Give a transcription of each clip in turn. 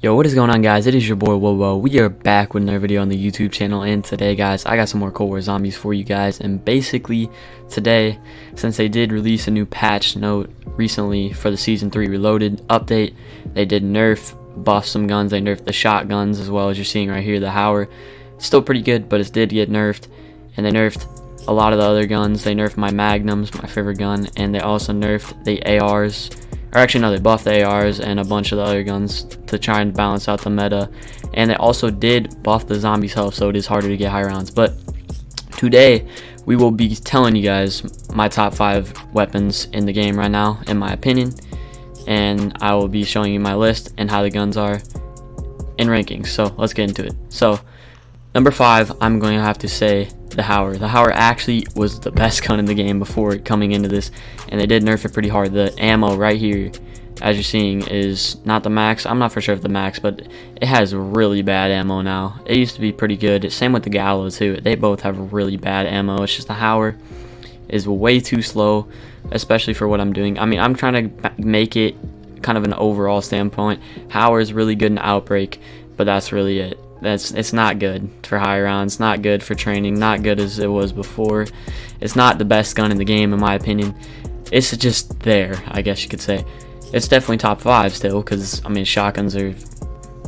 Yo, what is going on, guys? It is your boy Wowo. We are back with another video on the YouTube channel, and today, guys, I got some more Cold War Zombies for you guys. And basically today, since they did release a new patch note recently for the Season 3 Reloaded update, they did buff some guns. They nerfed the shotguns, as well as you're seeing right here, the Howler. Still pretty good, but it did get nerfed. And they nerfed a lot of the other guns. They nerfed my Magnums, my favorite gun, and they also nerfed the ARs. Or actually, no, they buffed the ARs and a bunch of the other guns to try and balance out the meta. And they also did buff the zombies' health, so it is harder to get high rounds. But today, we will be telling you guys my top 5 weapons in the game right now, in my opinion. And I will be showing you my list and how the guns are in rankings. So let's get into it. So number 5, I'm going to have to say the Howler. The Howler actually was the best gun in the game before coming into this, and they did nerf it pretty hard. The ammo right here, as you're seeing, is not the max. I'm not for sure if the max, but it has really bad ammo now. It used to be pretty good. Same with the Gallo too. They both have really bad ammo. It's just the Howler is way too slow, especially for what I'm doing. I mean, I'm trying to make it kind of an overall standpoint. Howler is really good in Outbreak, but that's really it. It's not good for high rounds, not good for training, not good as it was before. It's not the best gun in the game, in my opinion. It's just there, I guess you could say. It's definitely top 5 still, because I mean, shotguns are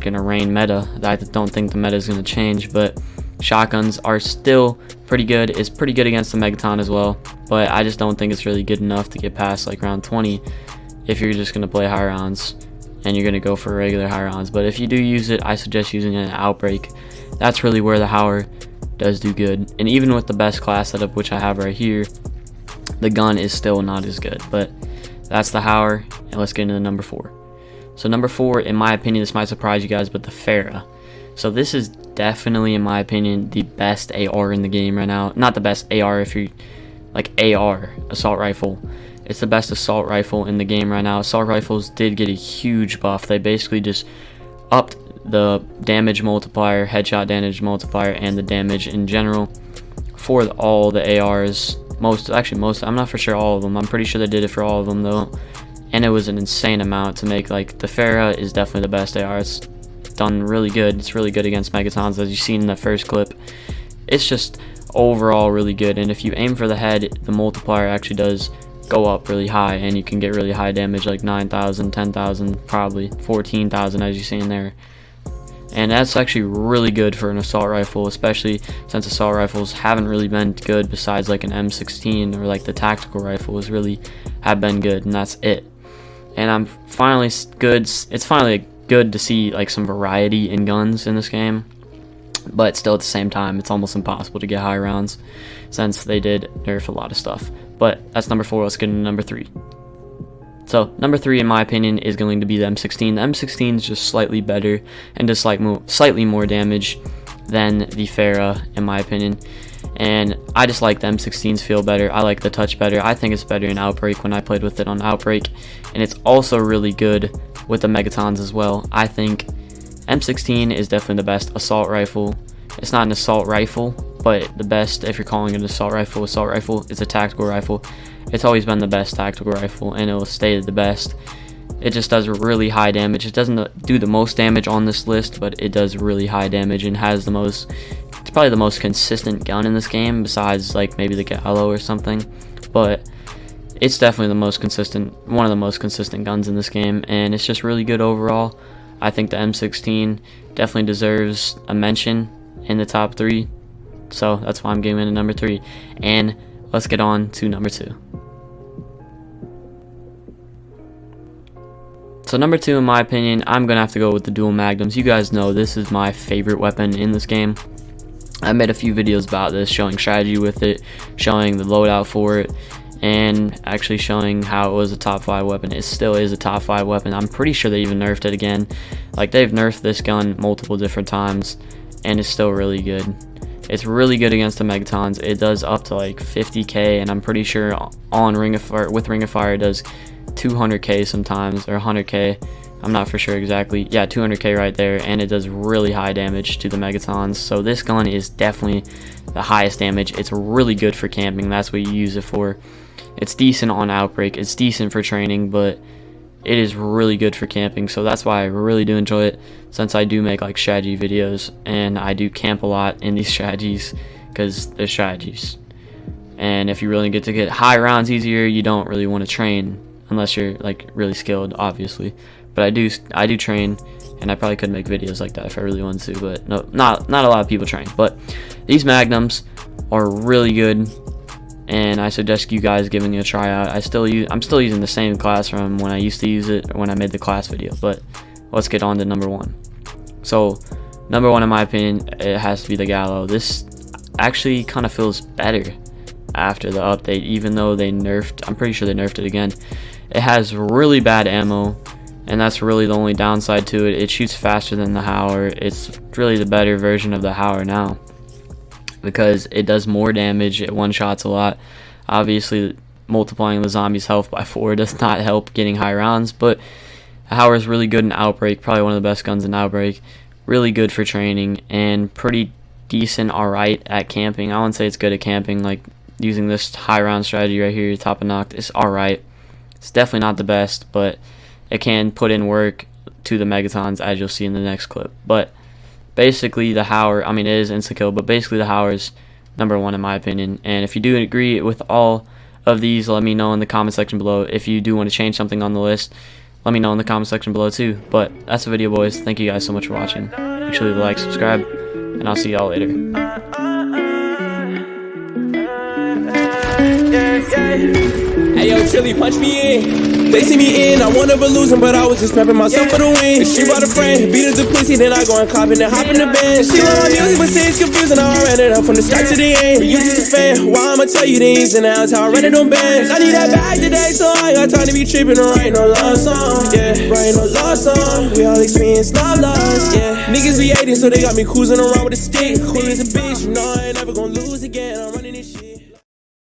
gonna reign meta. I don't think the meta is gonna change, but shotguns are still pretty good. It's pretty good against the Megaton as well, but I just don't think it's really good enough to get past like round 20 if you're just gonna play high rounds and you're gonna go for regular high rounds. But if you do use it, I suggest using it in Outbreak. That's really where the Howler does do good. And even with the best class setup, which I have right here, the gun is still not as good. But that's the Howler, and let's get into the number 4. So number 4, in my opinion, this might surprise you guys, but the Farah. So this is definitely, in my opinion, the best AR in the game right now. Not the best AR if you're like AR, assault rifle. It's the best assault rifle in the game right now. Assault rifles did get a huge buff. They basically just upped the damage multiplier, headshot damage multiplier, and the damage in general for all the ARs. Most, I'm not for sure all of them. I'm pretty sure they did it for all of them though. And it was an insane amount to make. Like, the Farah is definitely the best AR. It's done really good. It's really good against Megatons, as you've seen in the first clip. It's just overall really good. And if you aim for the head, the multiplier actually does go up really high, and you can get really high damage, like 9,000, 10,000, probably 14,000, as you see in there. And that's actually really good for an assault rifle, especially since assault rifles haven't really been good besides like an M16, or like the tactical rifles really have been good, and that's it. And I'm finally good. It's finally good to see like some variety in guns in this game, but still at the same time, it's almost impossible to get high rounds since they did nerf a lot of stuff. But that's number 4. Let's get into number 3. So number 3, in my opinion, is going to be the M16. The M16 is just slightly better and just like slightly more damage than the Farah, in my opinion. And I just like the M16s feel better. I like the touch better. I think it's better in Outbreak when I played with it on Outbreak. And it's also really good with the Megatons as well. I think M16 is definitely the best assault rifle. It's not an assault rifle, but the best, if you're calling it an assault rifle is a tactical rifle. It's always been the best tactical rifle, and it will stay the best. It just does really high damage. It doesn't do the most damage on this list, but it does really high damage and has the most, it's probably the most consistent gun in this game, besides like maybe the Gallo or something. But it's definitely the most consistent, one of the most consistent guns in this game, and it's just really good overall. I think the M16 definitely deserves a mention in the top 3, so that's why I'm giving it a number 3. And let's get on to number 2. So number 2, in my opinion, I'm gonna have to go with the dual magnums. You guys know this is my favorite weapon in this game. I made a few videos about this, showing strategy with it, showing the loadout for it, and actually showing how it was a top 5 weapon. It still is a top 5 weapon. I'm pretty sure they even nerfed it again. Like, they've nerfed this gun multiple different times, and it's still really good. It's really good against the Megatons. It does up to like 50k, and I'm pretty sure on Ring of Fire, with Ring of Fire, it does 200k sometimes, or 100k. I'm not for sure exactly. Yeah, 200k right there, and it does really high damage to the Megatons. So this gun is definitely the highest damage. It's really good for camping. That's what you use it for. It's decent on Outbreak. It's decent for training, but it is really good for camping. So that's why I really do enjoy it, since I do make like strategy videos and I do camp a lot in these strategies because they're strategies. And if you really get to get high rounds easier, you don't really want to train unless you're like really skilled, obviously. But I do train, and I probably could make videos like that if I really wanted to, but no, not a lot of people train. But these magnums are really good, and I suggest you guys giving it a try out. I'm still using the same class from when I used to use it, when I made the class video. But let's get on to number one. So number one, in my opinion, it has to be the Gallo. This actually kind of feels better after the update, even though they nerfed, I'm pretty sure they nerfed it again. It has really bad ammo, and that's really the only downside to it. It shoots faster than the Hauer. It's really the better version of the Hauer now, because it does more damage, it one-shots a lot. Obviously, multiplying the zombies' health by 4 does not help getting high rounds, but the Hauer is really good in Outbreak, probably one of the best guns in Outbreak. Really good for training, and pretty decent, alright at camping. I wouldn't say it's good at camping, like using this high round strategy right here, top of knocked, it's alright. It's definitely not the best, but it can put in work to the Megatons, as you'll see in the next clip. But basically the Hauer, I mean, it is insta-kill, but basically the Hauer is number one in my opinion. And if you do agree with all of these, let me know in the comment section below. If you do want to change something on the list, let me know in the comment section below too. But that's the video, boys. Thank you guys so much for watching. Make sure to leave a like, subscribe, and I'll see y'all later. Hey yo, Chili, punch me in. They see me in, I won never losing, but I was just prepping myself for the win. She brought a friend, beat her to pussy, then I go and cop and then hop in the band. She love my music, but say it's confusing, I ran it up from the start to the end. You just a fan, why I'ma tell you the ins and outs, how I ran it on bands. I need that bag today, so I ain't got time to be tripping or writing no love song. Yeah, writing no love song, we all experience love loss. Yeah, niggas be hating, so they got me cruising around with a stick. Cool as a bitch, you know I ain't never gonna lose again.